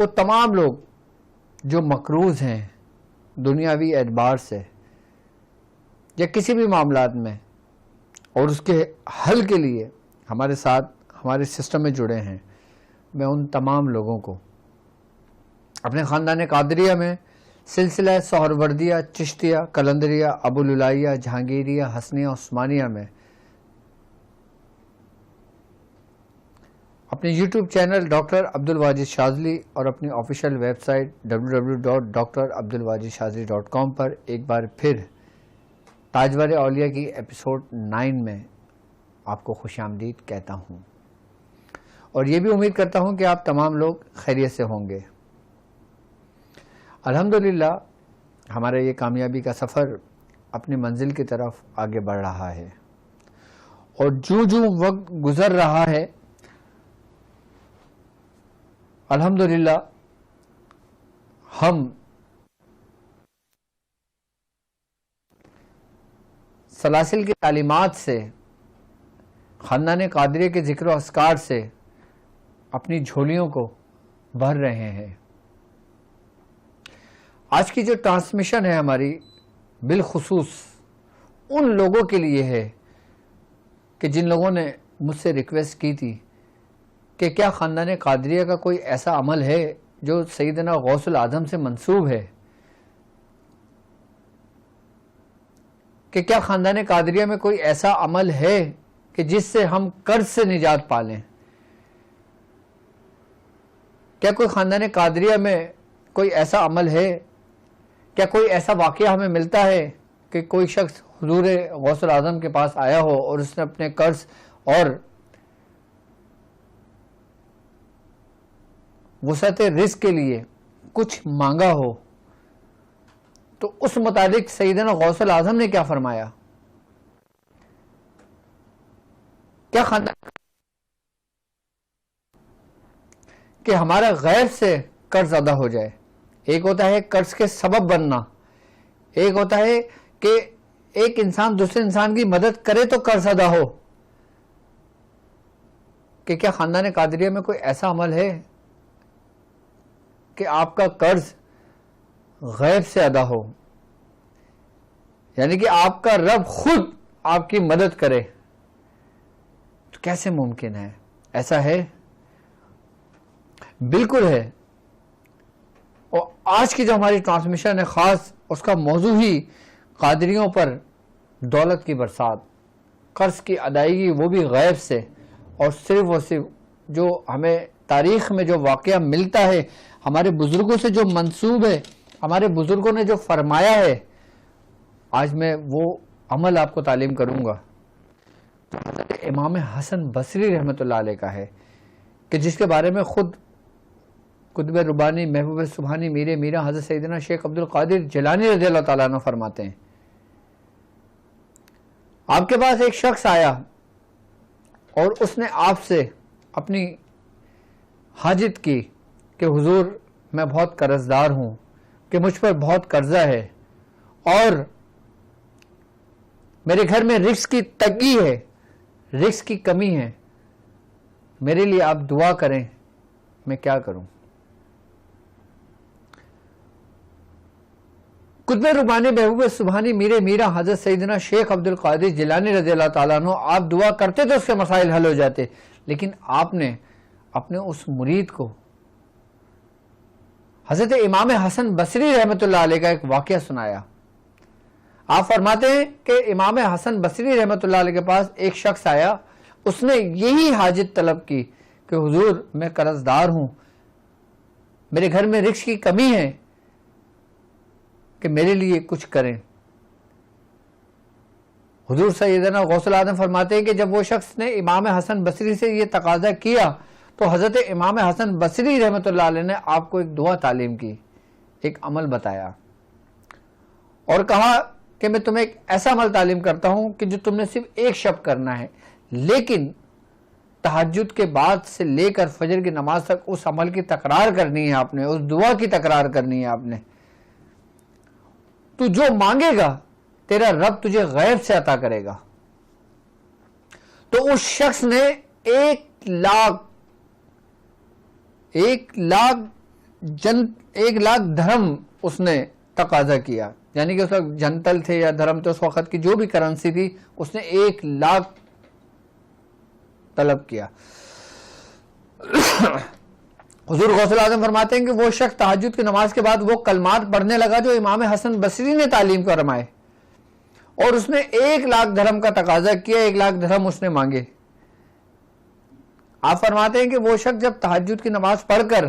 وہ تمام لوگ جو مقروض ہیں دنیاوی اعتبار سے یا کسی بھی معاملات میں اور اس کے حل کے لیے ہمارے ساتھ ہمارے سسٹم میں جڑے ہیں، میں ان تمام لوگوں کو اپنے خاندان قادریہ میں سلسلہ سہروردیہ، چشتیہ، قلندریہ، ابوالعلائیہ، جہانگیریہ، حسنیہ، عثمانیہ میں اپنے یوٹیوب چینل ڈاکٹر عبدالواجد شاذلی اور اپنی آفیشیل ویب سائٹ www.drabdulwajidshazli.com پر ایک بار پھر تاجور اولیاء کی ایپیسوڈ 9 میں آپ کو خوش آمدید کہتا ہوں، اور یہ بھی امید کرتا ہوں کہ آپ تمام لوگ خیریت سے ہوں گے۔ الحمدللہ ہمارا یہ کامیابی کا سفر اپنی منزل کی طرف آگے بڑھ رہا ہے، اور جو وقت گزر رہا ہے الحمدللہ ہم سلاسل کی تعلیمات سے، خاندان قادریہ کے ذکر و اذکار سے اپنی جھولیوں کو بھر رہے ہیں۔ آج کی جو ٹرانسمیشن ہے ہماری بالخصوص ان لوگوں کے لیے ہے کہ جن لوگوں نے مجھ سے ریکویسٹ کی تھی کہ کیا خاندان قادریہ کا کوئی ایسا عمل ہے جو سیدنا غوث العظم سے منسوب ہے، کہ کیا خاندان قادریہ میں کوئی ایسا عمل ہے کہ جس سے ہم قرض سے نجات پالیں، کیا کوئی خاندان قادریہ میں کوئی ایسا عمل ہے، کیا کوئی ایسا واقعہ ہمیں ملتا ہے کہ کوئی شخص حضور غوث العظم کے پاس آیا ہو اور اس نے اپنے قرض اور وسعت رزق کے لیے کچھ مانگا ہو، تو اس متعلق سیدنا غوث العظم نے کیا فرمایا؟ کیا خاندان کہ ہمارا غیر سے قرض ادا ہو جائے؟ ایک ہوتا ہے قرض کے سبب بننا، ایک ہوتا ہے کہ ایک انسان دوسرے انسان کی مدد کرے تو قرض ادا ہو، کہ کیا خاندان قادریہ میں کوئی ایسا عمل ہے کہ آپ کا قرض غیب سے ادا ہو، یعنی کہ آپ کا رب خود آپ کی مدد کرے؟ تو کیسے ممکن ہے؟ ایسا ہے؟ بالکل ہے۔ اور آج کی جو ہماری ٹرانسمیشن ہے خاص اس کا موضوع ہی قادریوں پر دولت کی برسات، قرض کی ادائیگی، وہ بھی غیب سے، اور صرف جو ہمیں تاریخ میں جو واقعہ ملتا ہے، ہمارے بزرگوں سے جو منسوب ہے، ہمارے بزرگوں نے جو فرمایا ہے، آج میں وہ عمل آپ کو تعلیم کروں گا۔ حضرت امام حسن بصری رحمۃ اللہ علیہ کا ہے، کہ جس کے بارے میں خود قطب ربانی محبوب سبحانی میر میرا حضرت سیدنا شیخ عبد القادر جیلانی رضی اللہ تعالیٰ عنہ فرماتے ہیں، آپ کے پاس ایک شخص آیا اور اس نے آپ سے اپنی حاجت کی کہ حضور میں بہت قرض دار ہوں، کہ مجھ پر بہت قرضہ ہے اور میرے گھر میں رزق کی تنگی ہے، رزق کی کمی ہے، میرے لیے آپ دعا کریں، میں کیا کروں؟ قطب ربانی محبوب سبحانی میر میرا حضرت سیدنا شیخ عبد القادر جیلانی رضی اللہ تعالیٰ عنہ، آپ دعا کرتے تو اس کے مسائل حل ہو جاتے، لیکن آپ نے اپنے اس مرید کو حضرت امام حسن بصری رحمۃ اللہ علیہ کا ایک واقعہ سنایا۔ آپ فرماتے ہیں کہ امام حسن بصری رحمۃ اللہ علیہ کے پاس ایک شخص آیا، اس نے یہی حاجت طلب کی کہ حضور میں قرض دار ہوں، میرے گھر میں رزق کی کمی ہے، کہ میرے لیے کچھ کریں۔ حضور سیدنا غوث العظم فرماتے ہیں کہ جب وہ شخص نے امام حسن بصری سے یہ تقاضا کیا تو حضرت امام حسن بصری رحمۃ اللہ علیہ نے آپ کو ایک دعا تعلیم کی، ایک عمل بتایا، اور کہا کہ میں تمہیں ایک ایسا عمل تعلیم کرتا ہوں کہ جو تم نے صرف ایک شب کرنا ہے، لیکن تہجد کے بعد سے لے کر فجر کی نماز تک اس عمل کی تکرار کرنی ہے آپ نے، اس دعا کی تکرار کرنی ہے آپ نے۔ تو جو مانگے گا تیرا رب تجھے غیب سے عطا کرے گا۔ تو اس شخص نے 1 لاکھ 1,00,000 درہم اس نے تقاضا کیا، یعنی کہ اس وقت جنتل تھے یا درہم تھے، اس وقت کی جو بھی کرنسی تھی اس نے 1,00,000 طلب کیا۔ حضور غوث اعظم فرماتے ہیں کہ وہ شخص تہجد کی نماز کے بعد وہ کلمات پڑھنے لگا جو امام حسن بصری نے تعلیم فرمائے، اور اس نے 1,00,000 درہم کا تقاضا کیا، 1,00,000 درہم اس نے مانگے۔ آپ فرماتے ہیں کہ وہ شخص جب تہجد کی نماز پڑھ کر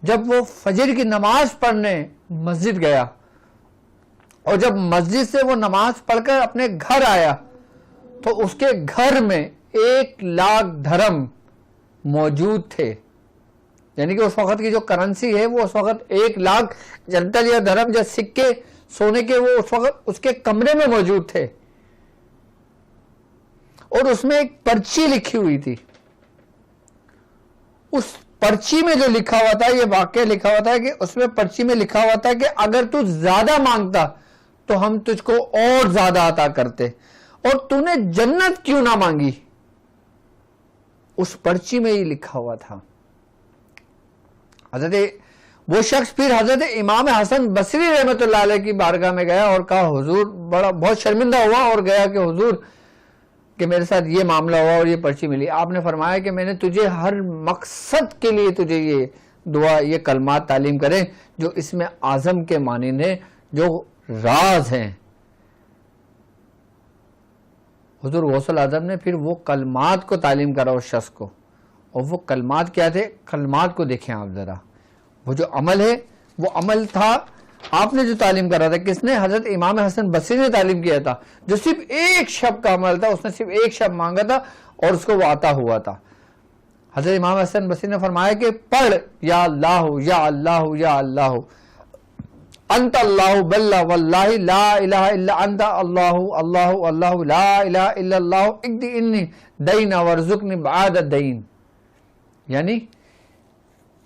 جب وہ فجر کی نماز پڑھنے مسجد گیا، اور جب مسجد سے وہ نماز پڑھ کر اپنے گھر آیا تو اس کے گھر میں 1,00,000 درہم موجود تھے، یعنی کہ اس وقت کی جو کرنسی ہے وہ اس وقت 1,00,000 جنتل یا درہم یا سکے سونے کے وہ اس وقت اس کے کمرے میں موجود تھے، اور اس میں ایک پرچی لکھی ہوئی تھی۔ اس پرچی میں جو لکھا ہوا تھا، یہ واقعہ لکھا ہوا تھا کہ اس میں پرچی میں لکھا ہوا تھا کہ اگر تو زیادہ مانگتا تو ہم تجھ کو اور زیادہ عطا کرتے، اور تو نے جنت کیوں نہ مانگی، اس پرچی میں ہی لکھا ہوا تھا۔ وہ شخص پھر حضرت امام حسن بصری رحمۃ اللہ علیہ کی بارگاہ میں گیا اور کہا حضور، بہت شرمندہ ہوا اور گیا کہ حضور کہ میرے ساتھ یہ معاملہ ہوا اور یہ پرچی ملی۔ آپ نے فرمایا کہ میں نے تجھے ہر مقصد کے لیے تجھے یہ دعا، یہ کلمات تعلیم کریں جو اس میں اعظم کے مانند ہیں، جو راز ہیں۔ حضور غوث اعظم نے پھر وہ کلمات کو تعلیم کرا اس شخص کو، اور وہ کلمات کیا تھے؟ کلمات کو دیکھیں آپ ذرا، وہ جو عمل ہے وہ عمل تھا آپ نے جو تعلیم کرا تھا، کس نے؟ حضرت امام حسن بصری نے تعلیم کیا تھا، جو صرف ایک شب کا عمل تھا، اس نے صرف ایک شب مانگا تھا اور اس کو وہ عطا ہوا تھا۔ حضرت امام حسن بصری نے فرمایا کہ پڑھ یا اللہ یا اللہ یا اللہ، انت اللہ بلّہ واللہ لا الہ الا انت اللہ اللہ اللہ لا الہ الا اللہ اقضِ عنی دین وارزقنی بعد الدین، یعنی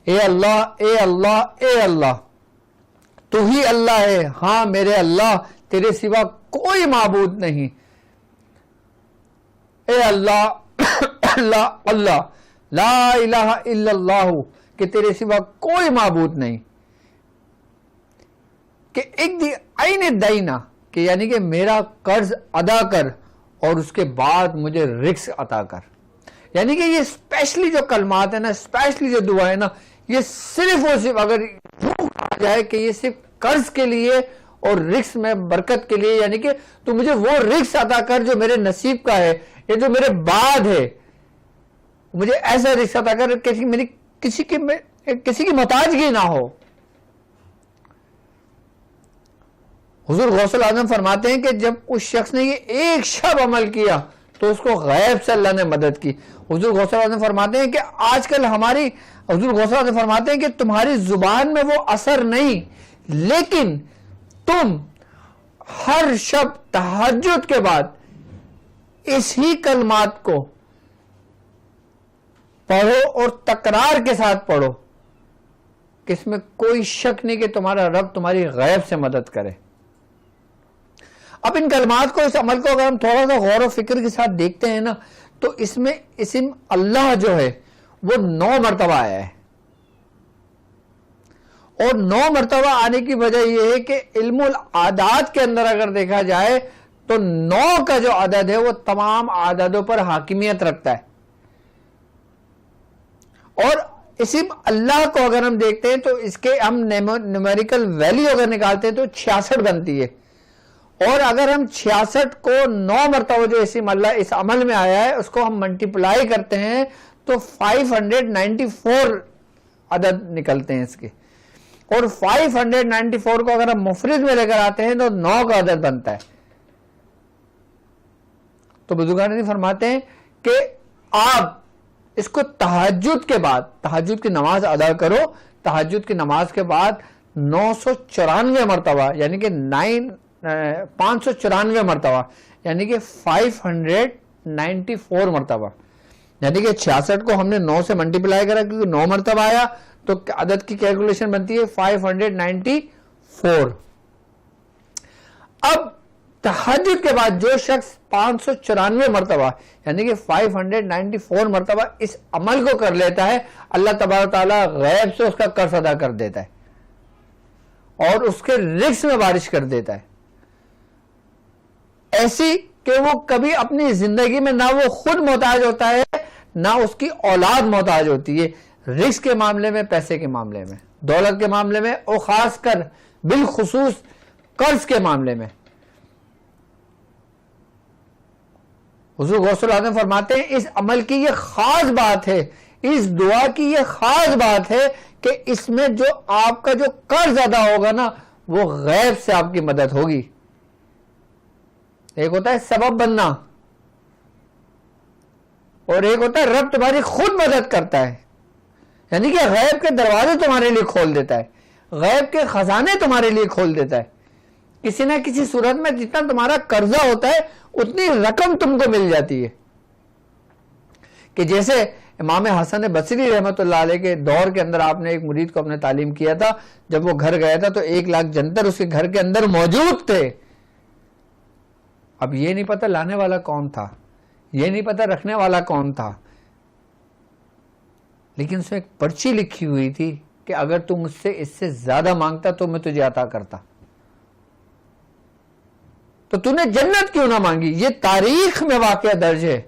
اے اللہ اے اللہ اے اللہ، تو ہی اللہ ہے، ہاں میرے اللہ، تیرے سوا کوئی معبود نہیں، اے اللہ اللہ اللہ لا الہ الا اللہ، کہ تیرے سوا کوئی معبود نہیں، کہ اقضِ عنی دینا، کہ یعنی کہ میرا قرض ادا کر اور اس کے بعد مجھے رزق عطا کر۔ یعنی کہ یہ اسپیشلی جو کلمات ہیں نا، اسپیشلی جو دعا ہے نا، یہ صرف اور صرف اگر یوں کہا جائے کہ یہ صرف قرض کے لیے اور رزق میں برکت کے لیے، یعنی کہ تو مجھے وہ رزق عطا کر جو میرے نصیب کا ہے، یہ جو میرے بعد ہے، مجھے ایسا رزق عطا کر کہ میری کسی کی محتاجگی نہ ہو۔ حضور غوث اعظم فرماتے ہیں کہ جب اس شخص نے یہ ایک شب عمل کیا تو اس کو غیب سے اللہ نے مدد کی۔ حضور غوث اعظم فرماتے ہیں کہ آج کل حضور غوث اعظم فرماتے ہیں کہ تمہاری زبان میں وہ اثر نہیں، لیکن تم ہر شب تہجد کے بعد اسی کلمات کو پڑھو اور تکرار کے ساتھ پڑھو کہ اس میں کوئی شک نہیں کہ تمہارا رب تمہاری غیب سے مدد کرے۔ اب ان کلمات کو، اس عمل کو اگر ہم تھوڑا سا غور و فکر کے ساتھ دیکھتے ہیں نا، تو اس میں اسم اللہ جو ہے وہ 9 مرتبہ آیا ہے، اور 9 مرتبہ آنے کی وجہ یہ ہے کہ علم العادات کے اندر اگر دیکھا جائے تو 9 کا جو عدد ہے وہ تمام عددوں پر حاکمیت رکھتا ہے، اور اسم اللہ کو اگر ہم دیکھتے ہیں تو اس کے ہم نیومیریکل ویلیو اگر نکالتے ہیں تو 66 بنتی ہے، اور اگر ہم 66 کو 9 مرتبہ جو اسم اللہ اس عمل میں آیا ہے اس کو ہم ملٹیپلائی کرتے ہیں تو 594 عدد نکلتے ہیں اس کے، اور 594 کو اگر ہم مفرد میں لے کر آتے ہیں تو 9 کا عدد بنتا ہے۔ تو بزرگان نے فرماتے ہیں کہ آپ اس کو تہجد کے بعد، تہجد کی نماز ادا کرو، تہجد کی نماز کے بعد 994 مرتبہ، یعنی کہ 594 مرتبہ، یعنی کہ 594 مرتبہ، یعنی کہ 66 کو ہم نے 9 سے ملٹیپلائی کرا کیونکہ 9 مرتبہ آیا تو عدد کی کیلکولیشن بنتی ہے 594۔ اب تہجد کے بعد جو شخص 594 مرتبہ یعنی کہ 594 مرتبہ اس عمل کو کر لیتا ہے، اللہ تبارک تعالیٰ غیب سے اس کا قرض ادا کر دیتا ہے اور اس کے رزق میں بارش کر دیتا ہے، ایسی کہ وہ کبھی اپنی زندگی میں نہ وہ خود محتاج ہوتا ہے نہ اس کی اولاد محتاج ہوتی ہے، رزق کے معاملے میں، پیسے کے معاملے میں، دولت کے معاملے میں، اور خاص کر بالخصوص قرض کے معاملے میں۔ حضور غوث الاعظم فرماتے ہیں اس عمل کی یہ خاص بات ہے، اس دعا کی یہ خاص بات ہے کہ اس میں جو آپ کا جو قرض ادا ہوگا نا وہ غیب سے آپ کی مدد ہوگی۔ ایک ہوتا ہے سبب بننا اور ایک ہوتا ہے رب تمہاری خود مدد کرتا ہے، یعنی کہ غیب کے دروازے تمہارے لیے کھول دیتا ہے، غیب کے خزانے تمہارے لیے کھول دیتا ہے، کسی نہ کسی صورت میں جتنا تمہارا قرضہ ہوتا ہے اتنی رقم تم کو مل جاتی ہے۔ کہ جیسے امام حسن بصری رحمۃ اللہ علیہ کے دور کے اندر آپ نے ایک مرید کو اپنے تعلیم کیا تھا، جب وہ گھر گیا تھا تو 1,00,000 جنتر اس کے گھر کے اندر موجود تھے۔ اب یہ نہیں پتہ لانے والا کون تھا، یہ نہیں پتہ رکھنے والا کون تھا، لیکن اس میں ایک پرچی لکھی ہوئی تھی کہ اگر تم مجھ سے اس سے زیادہ مانگتا تو میں تجھے عطا کرتا، تو تو نے جنت کیوں نہ مانگی؟ یہ تاریخ میں واقعہ درج ہے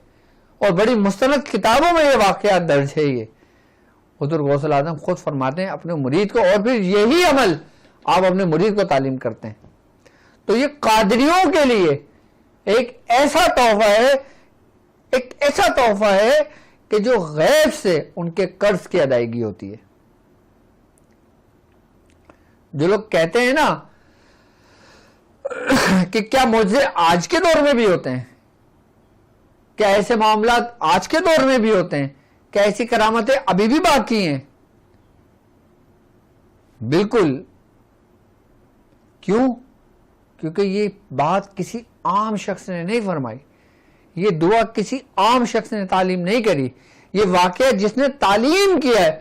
اور بڑی مستند کتابوں میں یہ واقعات درج ہے۔ یہ حضور غوث الاعظم خود فرماتے ہیں اپنے مرید کو، اور پھر یہی عمل آپ اپنے مرید کو تعلیم کرتے ہیں۔ تو یہ قادریوں کے لیے ایک ایسا تحفہ ہے کہ جو غیب سے ان کے قرض کی ادائیگی ہوتی ہے۔ جو لوگ کہتے ہیں نا کہ کیا معجزے آج کے دور میں بھی ہوتے ہیں، کیا ایسے معاملات آج کے دور میں بھی ہوتے ہیں، کیا ایسی کرامتیں ابھی بھی باقی ہیں؟ بالکل۔ کیوں؟ کیونکہ یہ بات کسی عام شخص نے نہیں فرمائی، یہ دعا کسی عام شخص نے تعلیم نہیں کری، یہ واقعہ جس نے تعلیم کیا ہے،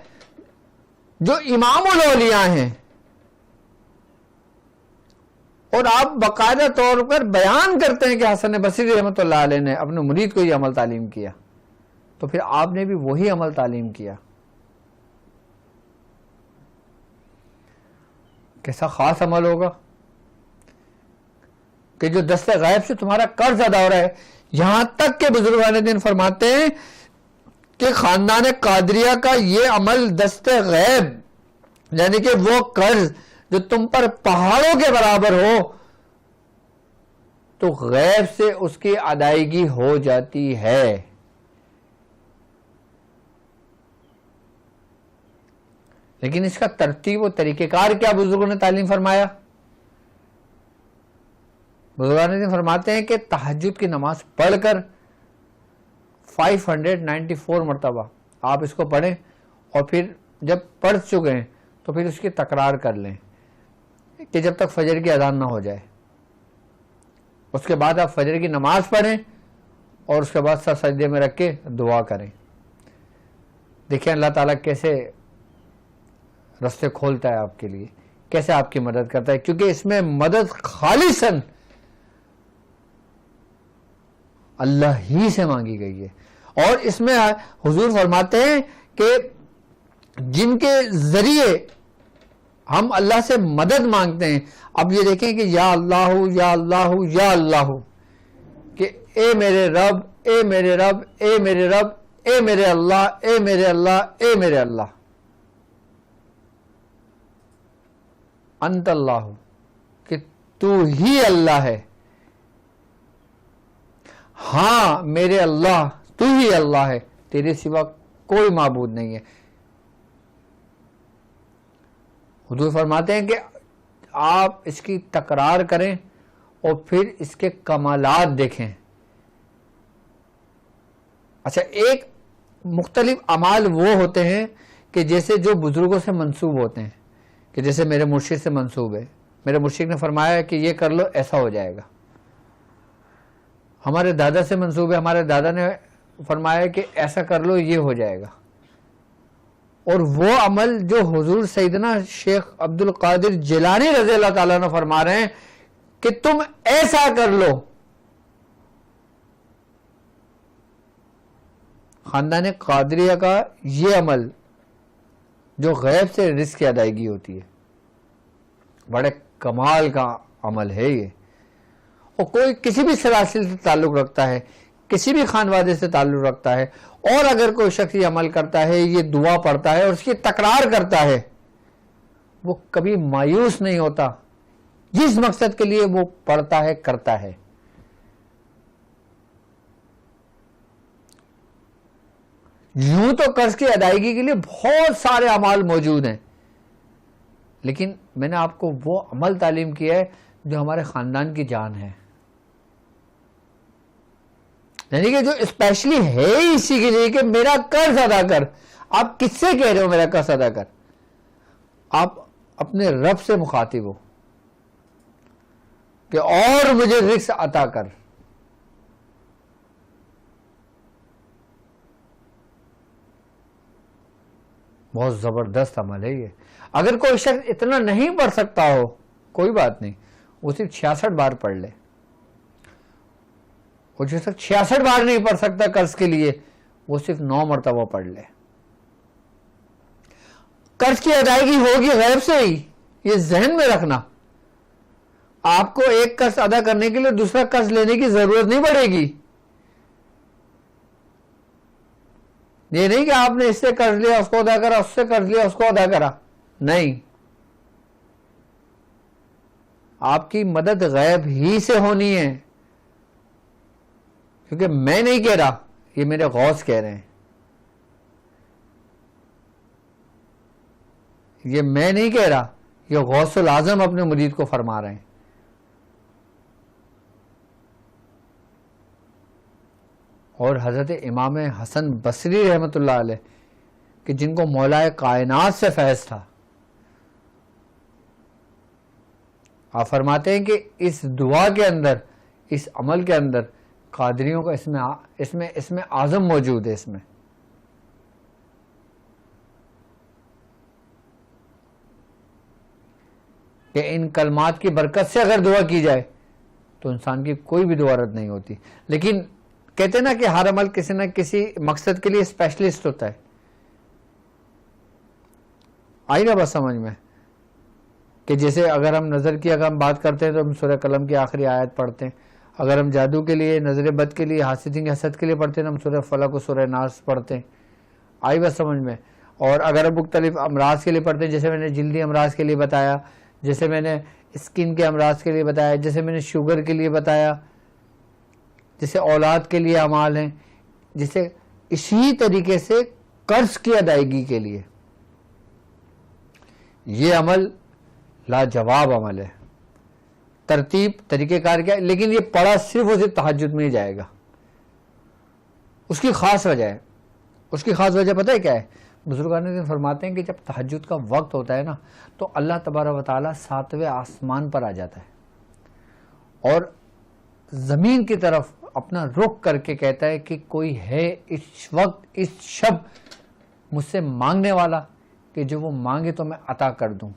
جو امام الاولیاء ہیں، اور آپ باقاعدہ طور پر بیان کرتے ہیں کہ حسن بصری رحمۃ اللہ علیہ نے اپنے مرید کو یہ عمل تعلیم کیا، تو پھر آپ نے بھی وہی عمل تعلیم کیا۔ کیسا خاص عمل ہوگا کہ جو دست غیب سے تمہارا قرض ادا ہو رہا ہے۔ یہاں تک کہ بزرگان دین فرماتے ہیں کہ خاندان قادریہ کا یہ عمل دست غیب یعنی کہ وہ قرض جو تم پر پہاڑوں کے برابر ہو تو غیب سے اس کی ادائیگی ہو جاتی ہے۔ لیکن اس کا ترتیب و طریقہ کار کیا بزرگوں نے تعلیم فرمایا؟ بزرگان نے فرماتے ہیں کہ تہجد کی نماز پڑھ کر 594 مرتبہ آپ اس کو پڑھیں، اور پھر جب پڑھ چکے ہیں تو پھر اس کی تکرار کر لیں کہ جب تک فجر کی اذان نہ ہو جائے۔ اس کے بعد آپ فجر کی نماز پڑھیں اور اس کے بعد سر سجدے میں رکھ کے دعا کریں۔ دیکھیں اللہ تعالیٰ کیسے رستے کھولتا ہے آپ کے لیے، کیسے آپ کی مدد کرتا ہے، کیونکہ اس میں مدد خالصاً اللہ ہی سے مانگی گئی ہے۔ اور اس میں حضور فرماتے ہیں کہ جن کے ذریعے ہم اللہ سے مدد مانگتے ہیں، اب یہ دیکھیں کہ یا اللہ یا اللہ یا اللہ، کہ اے میرے رب اے میرے رب اے میرے رب اے میرے اللہ اے میرے اللہ اے میرے اللہ، انت اللہ، کہ تو ہی اللہ ہے، ہاں میرے اللہ تو ہی اللہ ہے، تیرے سوا کوئی معبود نہیں ہے۔ حضور فرماتے ہیں کہ آپ اس کی تکرار کریں اور پھر اس کے کمالات دیکھیں۔ اچھا، ایک مختلف اعمال وہ ہوتے ہیں کہ جیسے جو بزرگوں سے منسوب ہوتے ہیں، کہ جیسے میرے مرشد سے منسوب ہے، میرے مرشد نے فرمایا کہ یہ کر لو ایسا ہو جائے گا۔ ہمارے دادا سے منسوب ہے، ہمارے دادا نے فرمایا کہ ایسا کر لو یہ ہو جائے گا۔ اور وہ عمل جو حضور سیدنا شیخ عبد القادر جیلانی رضی اللہ تعالیٰ نے فرما رہے ہیں کہ تم ایسا کر لو. خاندان قادریہ کا یہ عمل جو غیب سے رزق کی ادائیگی ہوتی ہے، بڑے کمال کا عمل ہے یہ. اور کوئی کسی بھی سلاسل سے تعلق رکھتا ہے، کسی بھی خاندان سے تعلق رکھتا ہے، اور اگر کوئی شخص یہ عمل کرتا ہے، یہ دعا پڑھتا ہے اور اس کی تکرار کرتا ہے، وہ کبھی مایوس نہیں ہوتا جس مقصد کے لیے وہ پڑھتا ہے، کرتا ہے. یوں تو قرض کی ادائیگی کے لیے بہت سارے اعمال موجود ہیں، لیکن میں نے آپ کو وہ عمل تعلیم کیا ہے جو ہمارے خاندان کی جان ہے، یعنی کہ جو اسپیشلی ہے اسی کے لیے کہ میرا قرض ادا کر. آپ کس سے کہہ رہے ہو میرا قرض ادا کر؟ آپ اپنے رب سے مخاطب ہو کہ اور مجھے رزق عطا کر. بہت زبردست عمل ہے یہ. اگر کوئی شخص اتنا نہیں پڑھ سکتا ہو کوئی بات نہیں، وہ صرف 66 بار پڑھ لے. وہ جو شخص 66 بار نہیں پڑھ سکتا قرض کے لیے، وہ صرف 9 مرتبہ پڑھ لے. قرض کی ادائیگی ہوگی غیب سے ہی، یہ ذہن میں رکھنا. آپ کو ایک قرض ادا کرنے کے لیے دوسرا قرض لینے کی ضرورت نہیں پڑے گی. یہ نہیں کہ آپ نے اس سے قرض لیا اس کو ادا کرا، اس سے قرض لیا اس کو ادا کرا. نہیں، آپ کی مدد غیب ہی سے ہونی ہے، کیونکہ میں نہیں کہہ رہا، یہ میرے غوث کہہ رہے ہیں. یہ میں نہیں کہہ رہا، یہ غوث العظم اپنے مرید کو فرما رہے ہیں. اور حضرت امام حسن بصری رحمۃ اللہ علیہ کہ جن کو مولا کائنات سے فیض تھا، آپ فرماتے ہیں کہ اس دعا کے اندر، اس عمل کے اندر قادریوں کا اس میں اعظم موجود ہے. اس میں کہ ان کلمات کی برکت سے اگر دعا کی جائے تو انسان کی کوئی بھی دعا رد نہیں ہوتی. لیکن کہتے ہیں نا کہ ہر عمل کسی نہ کسی مقصد کے لیے اسپیشلسٹ ہوتا ہے. آئی نا بس سمجھ میں کہ جیسے اگر ہم نظر کی اگر ہم بات کرتے ہیں تو ہم سورہ قلم کی آخری آیت پڑھتے ہیں. اگر ہم جادو کے لیے، نظر بد کے لیے، حاسدین کی حسد کے لیے پڑھتے ہیں تو ہم سورہ فلق و سورہ ناس پڑھتے ہیں. آئی بس سمجھ میں. اور اگر ہم مختلف امراض کے لیے پڑھتے ہیں، جیسے میں نے جلدی امراض کے لیے بتایا، جیسے میں نے اسکن کے امراض کے لیے بتایا، جیسے میں نے شوگر کے لیے بتایا، جیسے اولاد کے لیے اعمال ہیں، جیسے اسی طریقے سے قرض کی ادائیگی کے لیے یہ عمل لاجواب عمل ہے. ترتیب طریقہ کار کیا ہے، لیکن یہ پڑھا صرف اور صرف تہجد میں ہی جائے گا. اس کی خاص وجہ ہے. اس کی خاص وجہ پتہ ہے کیا ہے؟ بزرگان دین فرماتے ہیں کہ جب تہجد کا وقت ہوتا ہے نا تو اللہ تبارک و تعالیٰ 7ویں آسمان پر آ جاتا ہے اور زمین کی طرف اپنا رخ کر کے کہتا ہے کہ کوئی ہے اس وقت اس شب مجھ سے مانگنے والا کہ جو وہ مانگے تو میں عطا کر دوں.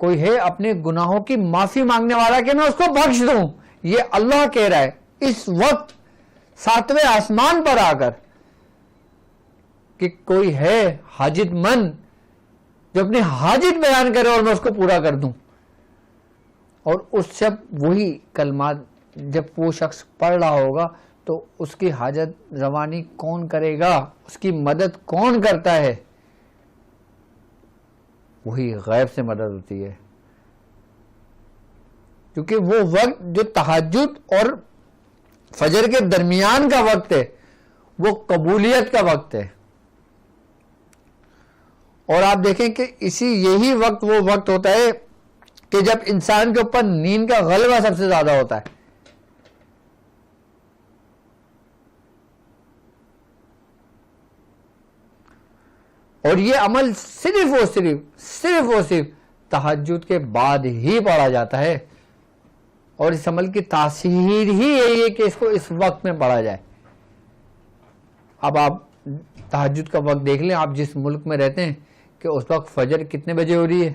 کوئی ہے اپنے گناہوں کی معافی مانگنے والا کہ میں اس کو بخش دوں. یہ اللہ کہہ رہا ہے اس وقت 7ویں آسمان پر آ کر کہ کوئی ہے حاجت مند جو اپنی حاجت بیان کرے اور میں اس کو پورا کر دوں. اور اس شب وہی کلمات جب وہ شخص پڑھ رہا ہوگا تو اس کی حاجت روانی کون کرے گا، اس کی مدد کون کرتا ہے؟ وہی غیب سے مدد ہوتی ہے. کیونکہ وہ وقت جو تہجد اور فجر کے درمیان کا وقت ہے وہ قبولیت کا وقت ہے. اور آپ دیکھیں کہ یہی وقت وہ وقت ہوتا ہے کہ جب انسان کے اوپر نیند کا غلبہ سب سے زیادہ ہوتا ہے. اور یہ عمل صرف اور صرف تہجد کے بعد ہی پڑھا جاتا ہے. اور اس عمل کی تاثیر ہی یہی ہے کہ اس کو اس وقت میں پڑھا جائے. اب آپ تہجد کا وقت دیکھ لیں، آپ جس ملک میں رہتے ہیں کہ اس وقت فجر کتنے بجے ہو رہی ہے.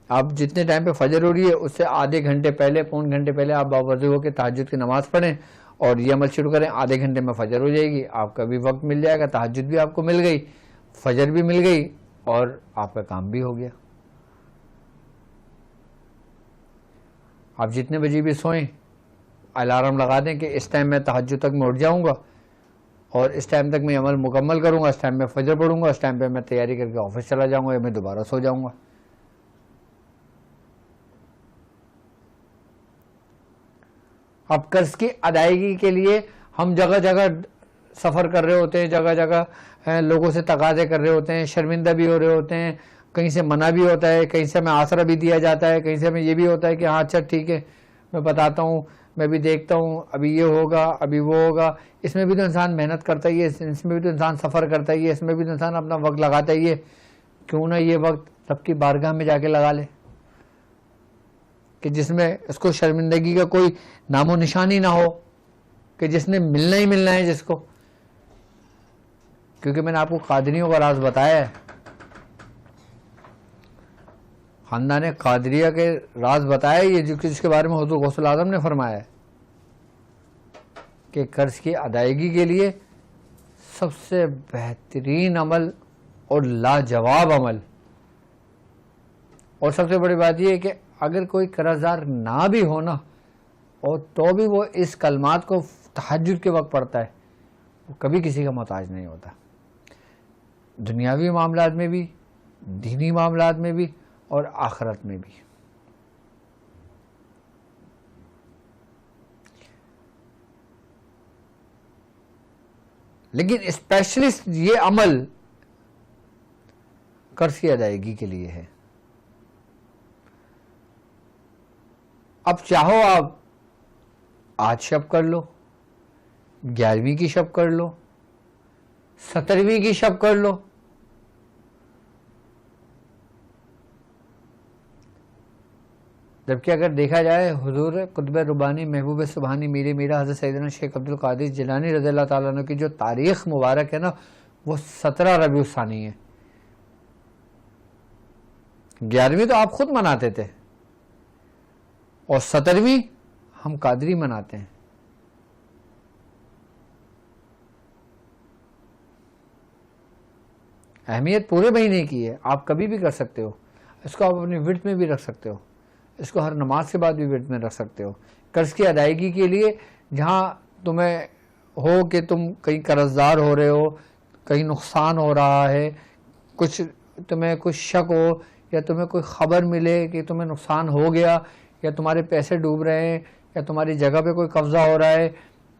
آپ جتنے ٹائم پہ فجر ہو رہی ہے اس سے آدھے گھنٹے پہلے، پون گھنٹے پہلے آپ باوضو ہو کے تہجد کی نماز پڑھیں اور یہ عمل شروع کریں. آدھے گھنٹے میں فجر ہو جائے گی، آپ کا بھی وقت مل جائے گا، تہجد بھی آپ کو مل گئی، فجر بھی مل گئی اور آپ کا کام بھی ہو گیا. آپ جتنے بجے بھی سوئیں الارم لگا دیں کہ اس ٹائم میں تہجد تک میں اٹھ جاؤں گا اور اس ٹائم تک میں عمل مکمل کروں گا، اس ٹائم میں فجر پڑھوں گا، اس ٹائم پہ میں تیاری کر کے آفس چلا جاؤں گا یا میں دوبارہ سو جاؤں گا. اب قرض کی ادائیگی کے لیے ہم جگہ جگہ سفر کر رہے ہوتے ہیں، جگہ جگہ لوگوں سے تقاضے کر رہے ہوتے ہیں، شرمندہ بھی ہو رہے ہوتے ہیں، کہیں سے منع بھی ہوتا ہے، کہیں سے ہمیں آسرا بھی دیا جاتا ہے، کہیں سے ہمیں یہ بھی ہوتا ہے کہ ہاں اچھا ٹھیک ہے میں بتاتا ہوں، میں بھی دیکھتا ہوں، ابھی یہ ہوگا، ابھی وہ ہوگا. اس میں بھی تو انسان محنت کرتا ہی ہے، اس میں بھی تو انسان سفر کرتا ہی ہے، اس میں بھی تو انسان اپنا وقت لگاتا ہی ہے. کیوں نہ یہ وقت رب کی بارگاہ میں جا کے لگا لے کہ جس میں اس کو شرمندگی کا کوئی نام و نشانی نہ ہو، کہ جس نے ملنا ہی ملنا ہے جس کو. کیونکہ میں نے آپ کو قادریوں کا راز بتایا ہے، خاندان قادریہ کے راز بتایا یہ جس کے بارے میں حضور غوث الاعظم نے فرمایا ہے کہ قرض کی ادائیگی کے لیے سب سے بہترین عمل اور لاجواب عمل، اور سب سے بڑی بات یہ ہے کہ اگر کوئی قرض دار نہ بھی ہونا اور تو بھی وہ اس کلمات کو تہجد کے وقت پڑھتا ہے، وہ کبھی کسی کا محتاج نہیں ہوتا، دنیاوی معاملات میں بھی، دینی معاملات میں بھی اور آخرت میں بھی. لیکن اسپیشلسٹ یہ عمل قرض کی ادائیگی کے لیے ہے. اب چاہو آپ آج شب کر لو، 11ویں کی شب کر لو، 17ویں کی شب کر لو، جبکہ اگر دیکھا جائے حضور قطب ربانی محبوب سبحانی میرا حضرت سیدنا شیخ عبد القادر جیلانی رضی اللہ تعالیٰ عنہ کی جو تاریخ مبارک ہے نا، وہ 17 ربیع الثانی ہے. 11ویں تو آپ خود مناتے تھے اور 17ویں ہم قادری مناتے ہیں. اہمیت پورے مہینے کی ہے، آپ کبھی بھی کر سکتے ہو، اس کو آپ اپنی ورد میں بھی رکھ سکتے ہو، اس کو ہر نماز کے بعد بھی ورد میں رکھ سکتے ہو. قرض کی ادائیگی کے لیے جہاں تمہیں ہو کہ تم کہیں قرض دار ہو رہے ہو، کہیں نقصان ہو رہا ہے، کچھ تمہیں کچھ شک ہو یا تمہیں کوئی خبر ملے کہ تمہیں نقصان ہو گیا یا تمہارے پیسے ڈوب رہے ہیں یا تمہاری جگہ پہ کوئی قبضہ ہو رہا ہے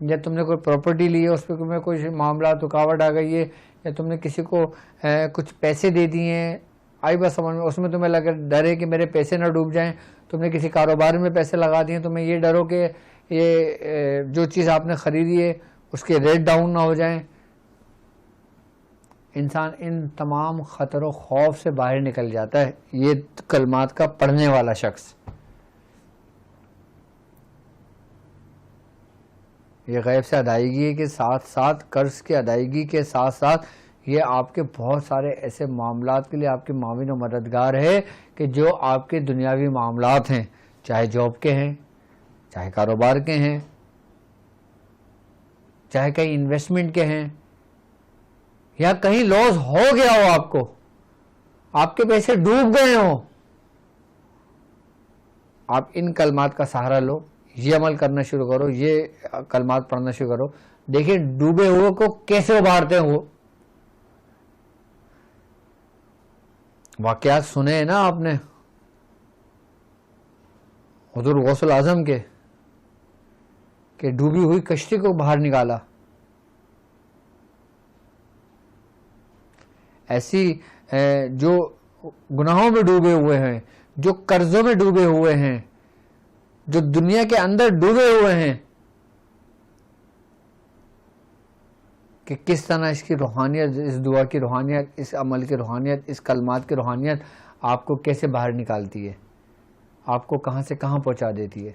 یا تم نے کوئی پراپرٹی لی ہے اس پہ تمہیں کوئی معاملات رکاوٹ آ گئی ہے یا تم نے کسی کو کچھ پیسے دے دیے ہیں، آئی بس سمجھ میں، اس میں تمہیں لگا ڈر ہے کہ میرے پیسے نہ ڈوب جائیں، تم نے کسی کاروبار میں پیسے لگا دیے، تمہیں یہ ڈر ہو کہ یہ جو چیز آپ نے خریدی ہے اس کے ریٹ ڈاؤن نہ ہو جائیں. انسان ان تمام خطر و خوف سے باہر نکل جاتا ہے یہ کلمات کا پڑھنے والا شخص. یہ غیب سے ادائیگی کے ساتھ ساتھ، قرض کی ادائیگی کے ساتھ ساتھ یہ آپ کے بہت سارے ایسے معاملات کے لیے آپ کے معاون و مددگار ہے کہ جو آپ کے دنیاوی معاملات ہیں، چاہے جاب کے ہیں، چاہے کاروبار کے ہیں، چاہے کہیں انویسٹمنٹ کے ہیں، یا کہیں لاس ہو گیا ہو، آپ کے پیسے ڈوب گئے ہوں، آپ ان کلمات کا سہارا لو، یہ عمل کرنا شروع کرو، یہ کلمات پڑھنا شروع کرو. دیکھیں ڈوبے ہوئے کو کیسے ابھارتے ہیں. وہ واقعات سنے ہیں نا آپ نے حضور غوث الاعظم کے، کہ ڈوبی ہوئی کشتی کو باہر نکالا. ایسی جو گناہوں میں ڈوبے ہوئے ہیں، جو قرضوں میں ڈوبے ہوئے ہیں، جو دنیا کے اندر ڈوبے ہوئے ہیں، کہ کس طرح اس کی روحانیت، اس دعا کی روحانیت، اس عمل کی روحانیت، اس کلمات کی روحانیت آپ کو کیسے باہر نکالتی ہے، آپ کو کہاں سے کہاں پہنچا دیتی ہے.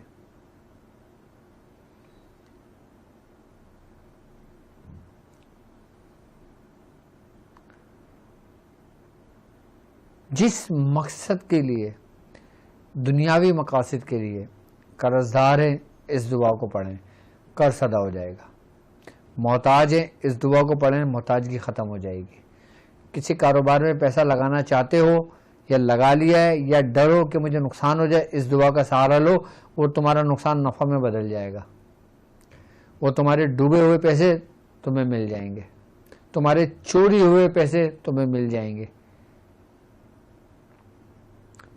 جس مقصد کے لیے دنیاوی مقاصد کے لیے قرضدار ہیں اس دعا کو پڑھیں، قرض ادا ہو جائے گا. محتاج ہیں اس دعا کو پڑھیں، محتاجگی ختم ہو جائے گی. کسی کاروبار میں پیسہ لگانا چاہتے ہو یا لگا لیا ہے یا ڈر ہو کہ مجھے نقصان ہو جائے، اس دعا کا سہارا لو، وہ تمہارا نقصان نفع میں بدل جائے گا. وہ تمہارے ڈوبے ہوئے پیسے تمہیں مل جائیں گے، تمہارے چوری ہوئے پیسے تمہیں مل جائیں گے،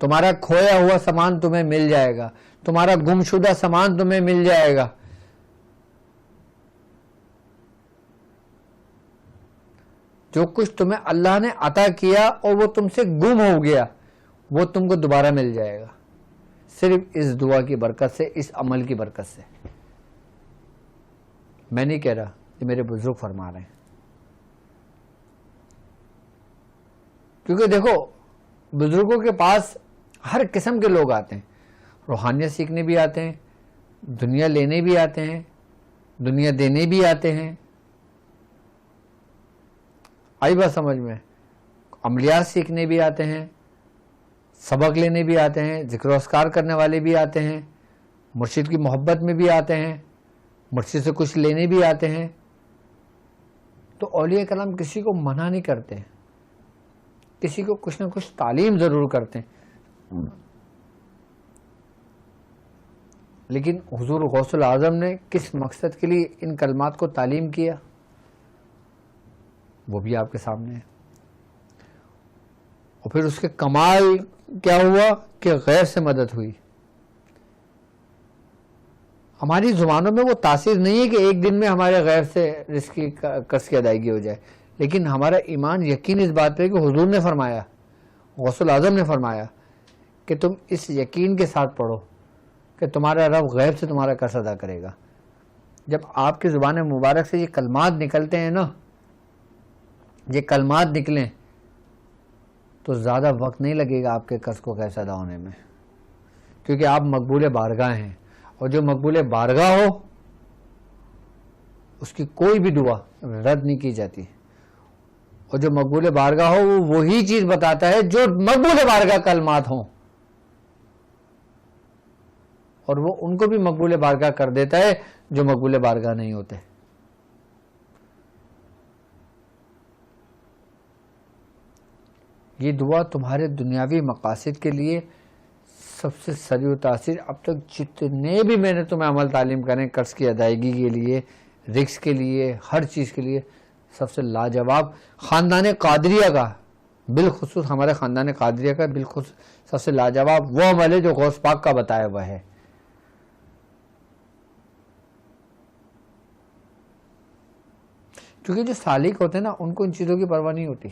تمہارا کھویا ہوا سامان تمہیں مل جائے گا، تمہارا گمشدہ سامان تمہیں مل جائے گا. جو کچھ تمہیں اللہ نے عطا کیا اور وہ تم سے گم ہو گیا وہ تم کو دوبارہ مل جائے گا، صرف اس دعا کی برکت سے، اس عمل کی برکت سے. میں نہیں کہہ رہا، یہ میرے بزرگ فرما رہے ہیں. کیونکہ دیکھو بزرگوں کے پاس ہر قسم کے لوگ آتے ہیں، روحانیت سیکھنے بھی آتے ہیں، دنیا لینے بھی آتے ہیں، دنیا دینے بھی آتے ہیں. آئی بات سمجھ میں؟ عملیات سیکھنے بھی آتے ہیں، سبق لینے بھی آتے ہیں، ذکر و اذکار کرنے والے بھی آتے ہیں، مرشد کی محبت میں بھی آتے ہیں، مرشد سے کچھ لینے بھی آتے ہیں. تو اولیاء کرام کسی کو منع نہیں کرتے ہیں، کسی کو کچھ نہ کچھ تعلیم ضرور کرتے ہیں. لیکن حضور غوث الاعظم نے کس مقصد کے لیے ان کلمات کو تعلیم کیا وہ بھی آپ کے سامنے ہے. اور پھر اس کے کمال کیا ہوا کہ غیر سے مدد ہوئی. ہماری زبانوں میں وہ تاثیر نہیں ہے کہ ایک دن میں ہمارے غیر سے رزق کی قرض کی ادائیگی ہو جائے، لیکن ہمارا ایمان یقین اس بات پہ کہ حضور نے فرمایا، غوث الاعظم نے فرمایا کہ تم اس یقین کے ساتھ پڑھو کہ تمہارا رب غیب سے تمہارا قرض ادا کرے گا. جب آپ کی زبان مبارک سے یہ کلمات نکلتے ہیں نا، یہ کلمات نکلیں تو زیادہ وقت نہیں لگے گا آپ کے قرض کو قرض ادا ہونے میں، کیونکہ آپ مقبول بارگاہ ہیں. اور جو مقبول بارگاہ ہو اس کی کوئی بھی دعا رد نہیں کی جاتی. اور جو مقبول بارگاہ ہو وہ وہی چیز بتاتا ہے جو مقبول بارگاہ کلمات ہوں، اور وہ ان کو بھی مقبول بارگاہ کر دیتا ہے جو مقبول بارگاہ نہیں ہوتے. یہ دعا تمہارے دنیاوی مقاصد کے لیے سب سے سریع تاثیر. اب تک جتنے بھی میں نے تمہیں عمل تعلیم کریں قرض کی ادائیگی کے لیے، رزق کے لیے، ہر چیز کے لیے، سب سے لاجواب خاندان قادریہ کا، بالخصوص ہمارے خاندان قادریہ کا بالخصوص سب سے لاجواب وہ عمل ہے جو غوث پاک کا بتایا ہوا ہے. کیونکہ جو سالک ہوتے ہیں نا ان کو ان چیزوں کی پرواہ نہیں ہوتی.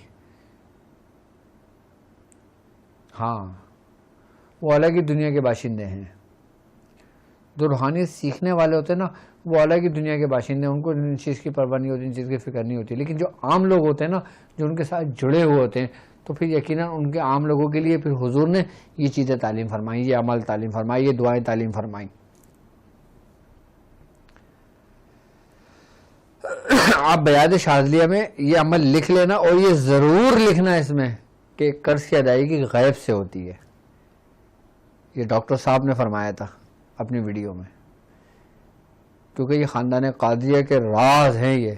ہاں وہ الگ ہی دنیا کے باشندے ہیں. جو روحانیت سیکھنے والے ہوتے ہیں نا وہ الگ ہی دنیا کے باشندے ہیں، ان کو ان چیز کی پرواہ نہیں ہوتی، ان چیز کی فکر نہیں ہوتی. لیکن جو عام لوگ ہوتے ہیں نا، جو ان کے ساتھ جڑے ہوئے ہوتے ہیں، تو پھر یقیناً ان کے عام لوگوں کے لیے پھر حضور نے یہ چیزیں تعلیم فرمائی، یہ عمل تعلیم فرمائی، یہ دعائیں تعلیم فرمائی. آپ بیعت شاذلیہ میں یہ عمل لکھ لینا، اور یہ ضرور لکھنا اس میں کہ قرض کی ادائیگی غیب سے ہوتی ہے. یہ ڈاکٹر صاحب نے فرمایا تھا اپنی ویڈیو میں، کیونکہ یہ خاندان قادریہ کے راز ہیں یہ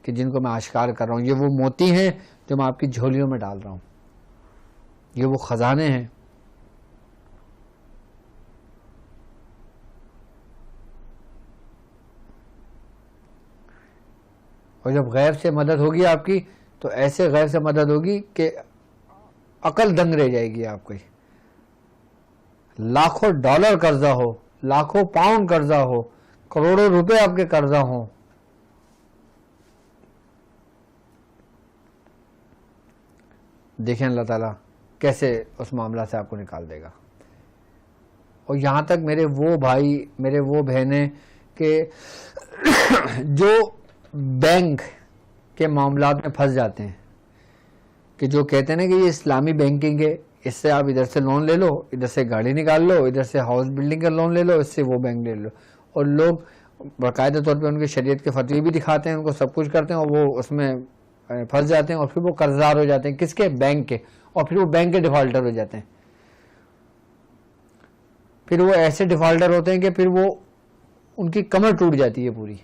کہ جن کو میں آشکار کر رہا ہوں. یہ وہ موتی ہیں جو میں آپ کی جھولیوں میں ڈال رہا ہوں، یہ وہ خزانے ہیں. اور جب غیب سے مدد ہوگی آپ کی تو ایسے غیب سے مدد ہوگی کہ عقل دنگ رہ جائے گی آپ کی. لاکھوں ڈالر قرضہ ہو، لاکھوں پاؤنڈ قرضہ ہو، کروڑوں روپے آپ کے قرضہ ہوں، دیکھیں اللہ تعالیٰ کیسے اس معاملہ سے آپ کو نکال دے گا. اور یہاں تک میرے وہ بھائی، میرے وہ بہنیں کہ جو بینک کے معاملات میں پھنس جاتے ہیں، کہ جو کہتے ہیں نا کہ یہ اسلامی بینکنگ ہے، اس سے آپ ادھر سے لون لے لو، ادھر سے گاڑی نکال لو، ادھر سے ہاؤس بلڈنگ کا لون لے لو، اس سے وہ بینک لے لو. اور لوگ باقاعدہ طور پہ ان کے شریعت کے فتوی بھی دکھاتے ہیں، ان کو سب کچھ کرتے ہیں، اور وہ اس میں پھنس جاتے ہیں، اور پھر وہ قرضدار ہو جاتے ہیں. کس کے؟ بینک کے. اور پھر وہ بینک کے ڈیفالٹر ہو جاتے ہیں. پھر وہ ایسے ڈیفالٹر ہوتے ہیں کہ پھر وہ ان کی کمر ٹوٹ جاتی ہے پوری.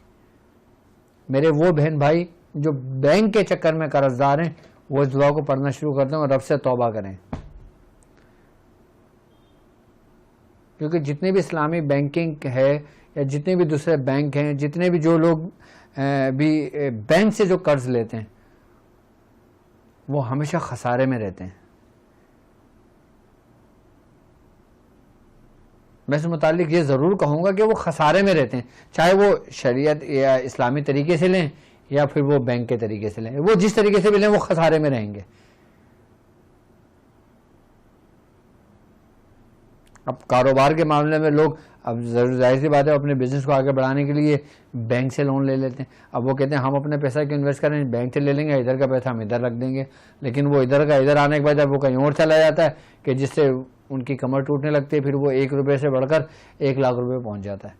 میرے وہ بہن بھائی جو بینک کے چکر میں قرض دار ہیں وہ اس دعا کو پڑھنا شروع کرتے ہیں اور رب سے توبہ کریں. کیونکہ جتنے بھی اسلامی بینکنگ ہے یا جتنے بھی دوسرے بینک ہیں، جتنے بھی جو لوگ بھی بینک سے جو قرض لیتے ہیں وہ ہمیشہ خسارے میں رہتے ہیں. میں اس متعلق یہ ضرور کہوں گا کہ وہ خسارے میں رہتے ہیں، چاہے وہ شریعت یا اسلامی طریقے سے لیں یا پھر وہ بینک کے طریقے سے لیں. وہ جس طریقے سے بھی لیں وہ خسارے میں رہیں گے. اب کاروبار کے معاملے میں لوگ اب ظاہر سی بات ہے اپنے بزنس کو آگے بڑھانے کے لیے بینک سے لون لے لیتے ہیں. اب وہ کہتے ہیں ہم اپنے پیسہ کیوں انویسٹ کریں، بینک سے لے لیں گے، ادھر کا پیسہ ہم ادھر رکھ دیں گے. لیکن وہ ادھر کا ادھر آنے کے بعد وہ کہیں اور چلا جاتا ہے کہ جس سے ان کی کمر ٹوٹنے لگتی ہے. پھر وہ 1 روپے سے بڑھ کر 1 لاکھ روپے پہنچ جاتا ہے.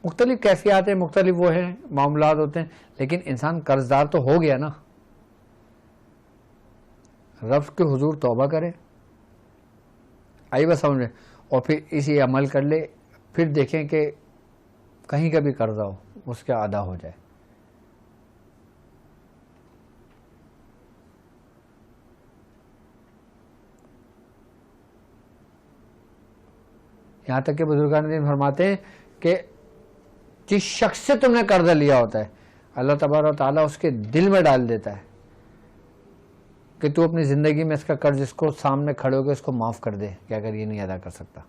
مختلف کیفیات ہیں، مختلف وہ ہیں معاملات ہوتے ہیں، لیکن انسان قرض دار تو ہو گیا نا. رب کے حضور توبہ کرے، آئی بس سمجھ میں، اور پھر اسی عمل کر لے. پھر دیکھیں کہ کہیں کا بھی قرضہ ہو اس کا ادا ہو جائے. یہاں تک کہ بزرگان دین فرماتے ہیں کہ جس شخص سے تم نے قرضہ لیا ہوتا ہے اللہ تبارک و تعالیٰ اس کے دل میں ڈال دیتا ہے کہ تو اپنی زندگی میں اس کا قرض اس کو سامنے کھڑے ہو کے اس کو معاف کر دے کہ اگر یہ نہیں ادا کر سکتا.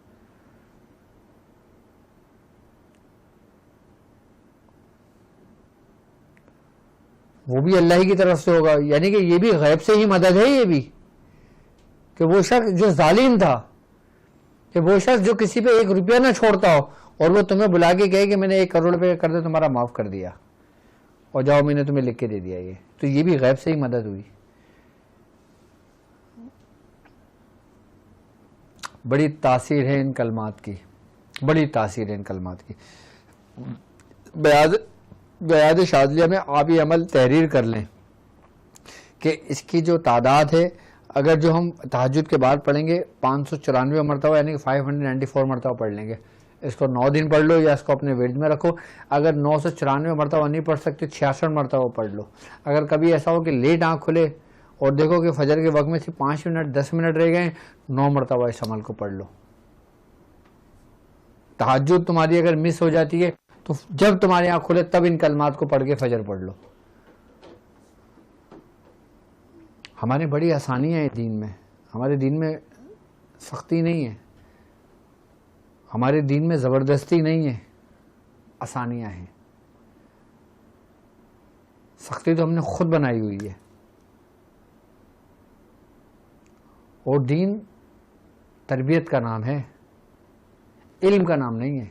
وہ بھی اللہ ہی کی طرف سے ہوگا. یعنی کہ یہ بھی غیب سے ہی مدد ہے. یہ بھی کہ وہ شخص جو ظالم تھا، کہ وہ شخص جو کسی پہ 1 روپیہ نہ چھوڑتا ہو اور وہ تمہیں بلا کے کہے کہ میں نے 1 کروڑ روپے کا قرض تمہارا معاف کر دیا اور جاؤ میں نے تمہیں لکھ کے دے دیا، یہ تو یہ بھی غیب سے ہی مدد ہوئی. بڑی تاثیر ہے ان کلمات کی، بڑی تاثیر ہے ان کلمات کی. بیعت شاذلیہ میں آپ یہ عمل تحریر کر لیں کہ اس کی جو تعداد ہے، اگر جو ہم تہجد کے بعد پڑھیں گے 594 مرتبہ یعنی کہ 594 مرتبہ پڑھ لیں گے. اس کو 9 دن پڑھ لو یا اس کو اپنے ورد میں رکھو. اگر 994 مرتبہ نہیں پڑھ سکتے 66 مرتبہ پڑھ لو. اگر کبھی ایسا ہو کہ لیٹ آنکھ کھلے اور دیکھو کہ فجر کے وقت میں سے 5 منٹ 10 منٹ رہ گئے، 9 مرتبہ اس عمل کو پڑھ لو. تہجد تمہاری اگر مس ہو جاتی ہے تو جب تمہاری آنکھ کھلے تب ان کلمات کو پڑھ کے فجر پڑھ لو. ہمارے بڑی آسانیاں ہیں دین میں. ہمارے دین میں سختی نہیں ہے، ہمارے دین میں زبردستی نہیں ہے، آسانیاں ہیں. سختی تو ہم نے خود بنائی ہوئی ہے. اور دین تربیت کا نام ہے، علم کا نام نہیں ہے.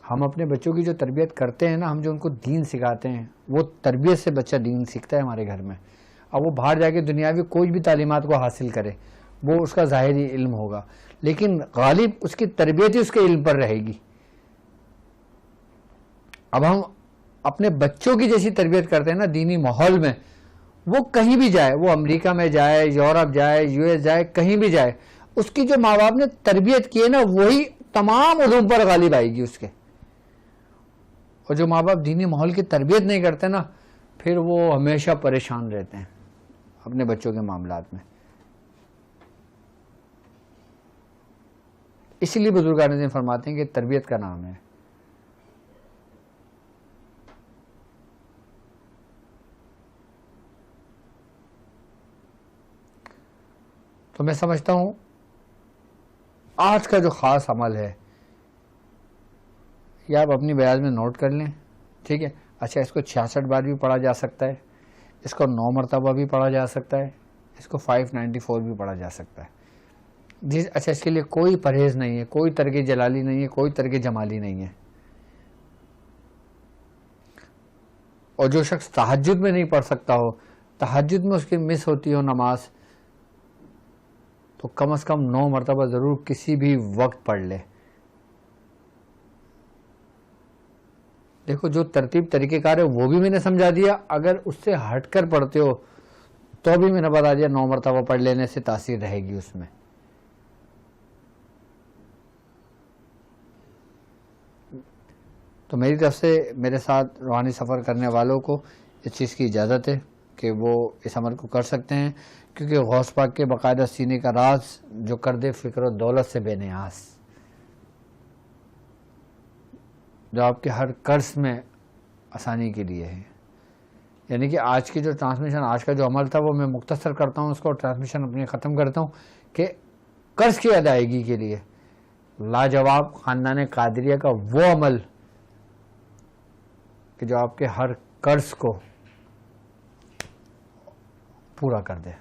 ہم اپنے بچوں کی جو تربیت کرتے ہیں نا، ہم جو ان کو دین سکھاتے ہیں، وہ تربیت سے بچہ دین سیکھتا ہے ہمارے گھر میں. اب وہ باہر جا کے دنیاوی کوئی بھی تعلیمات کو حاصل کرے وہ اس کا ظاہری علم ہوگا، لیکن غالب اس کی تربیت ہی اس کے علم پر رہے گی. اب ہم اپنے بچوں کی جیسی تربیت کرتے ہیں نا دینی ماحول میں، وہ کہیں بھی جائے، وہ امریکہ میں جائے، یورپ جائے، یو ایس جائے، کہیں بھی جائے، اس کی جو ماں باپ نے تربیت کی ہے نا وہی تمام علوم پر غالب آئے گی اس کے. اور جو ماں باپ دینی ماحول کی تربیت نہیں کرتے نا پھر وہ ہمیشہ پریشان رہتے ہیں اپنے بچوں کے معاملات میں. اسی لیے بزرگان دین فرماتے ہیں کہ تربیت کا نام ہے. تو میں سمجھتا ہوں آج کا جو خاص عمل ہے یہ آپ اپنی بیاض میں نوٹ کر لیں، ٹھیک ہے. اچھا، اس کو 66 بار بھی پڑھا جا سکتا ہے، اس کو 9 مرتبہ بھی پڑھا جا سکتا ہے، اس کو 594 بھی پڑھا جا سکتا ہے. اچھا، اس کے لیے کوئی پرہیز نہیں ہے، کوئی ترک جلالی نہیں ہے، کوئی ترک جمالی نہیں ہے. اور جو شخص تہجد میں نہیں پڑھ سکتا ہو، تہجد میں اس کی مس ہوتی ہو نماز، تو کم از کم 9 مرتبہ ضرور کسی بھی وقت پڑھ لے. دیکھو جو ترتیب طریقہ کار ہے وہ بھی میں نے سمجھا دیا. اگر اس سے ہٹ کر پڑھتے ہو تو بھی میں نے بتا دیا 9 مرتبہ پڑھ لینے سے تاثیر رہے گی اس میں. تو میری طرف سے میرے ساتھ روحانی سفر کرنے والوں کو اس چیز کی اجازت ہے کہ وہ اس عمل کو کر سکتے ہیں، کیونکہ غوث پاک کے باقاعدہ سینے کا راز جو کر دے فکر و دولت سے بے نیاز، جو آپ کے ہر قرض میں آسانی کے لیے ہے. یعنی کہ آج کی جو ٹرانسمیشن، آج کا جو عمل تھا وہ میں مختصر کرتا ہوں اس کو، ٹرانسمیشن اپنی ختم کرتا ہوں کہ قرض کی ادائیگی کے لیے لاجواب خاندان قادریہ کا وہ عمل کہ جو آپ کے ہر قرض کو پورا کر دے.